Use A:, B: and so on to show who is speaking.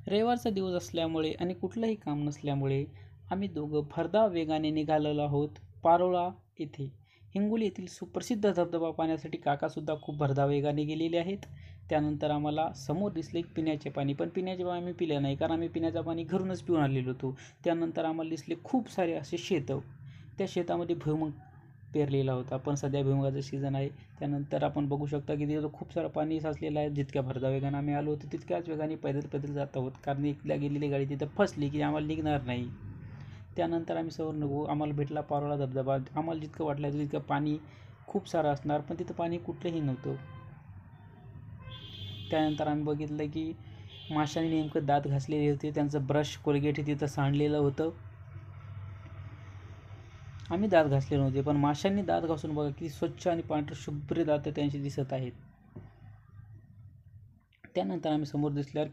A: रविवारचा दिवस असल्यामुळे आणि कुठलंही काम नसल्यामुळे आम्ही दोघं भरधाव वेगाने निघालेलो आहोत पारोळा येथे. हिंगोली येथील सुप्रसिद्ध धबधबा पाहण्यासाठी काकासुद्धा खूप भरधाव वेगाने गेलेले आहेत. त्यानंतर आम्हाला समोर दिसले एक पिण्याचे पाणी, पण पिण्याचे पाणी आम्ही पिलं नाही कारण आम्ही पिण्याचं पाणी घरूनच पिऊन आलेलो होतो. त्यानंतर आम्हाला दिसले खूप सारे असे शेतं. त्या शेतामध्ये भुईमूग पेरलेला होता, पण सध्या भुईमुगाचं सीझन आहे. त्यानंतर आपण बघू शकता की तिथं खूप सारं पाणी साचलेलं आहे. जितक्या भरधाव वेगाने आम्ही आलो होतो तितक्याच वेगाने पैदल जात आहोत, कारण एकदा गेलेली गाडी तिथं फसली की आम्हाला निघणार नाही. त्यानंतर आम्ही समोर निघू, आम्हाला भेटला पारोळा धबधबा. आम्हाला जितकं वाटलं तितकं पाणी खूप सारं असणार, पण तिथं पाणी कुठलंही नव्हतं. त्यानंतर आम्ही बघितलं की माशाने नेमकं दात घासलेले होते, त्यांचं ब्रश कोलगेट हे तिथं सांडलेलं होतं. आम्ही दात घासले नव्हते, पण माशांनी दात घासून बघा किती स्वच्छ आणि पांढरे शुभ्र दात त्यांचे दिसत आहेत. त्यानंतर आम्ही समोर दिसल्यावर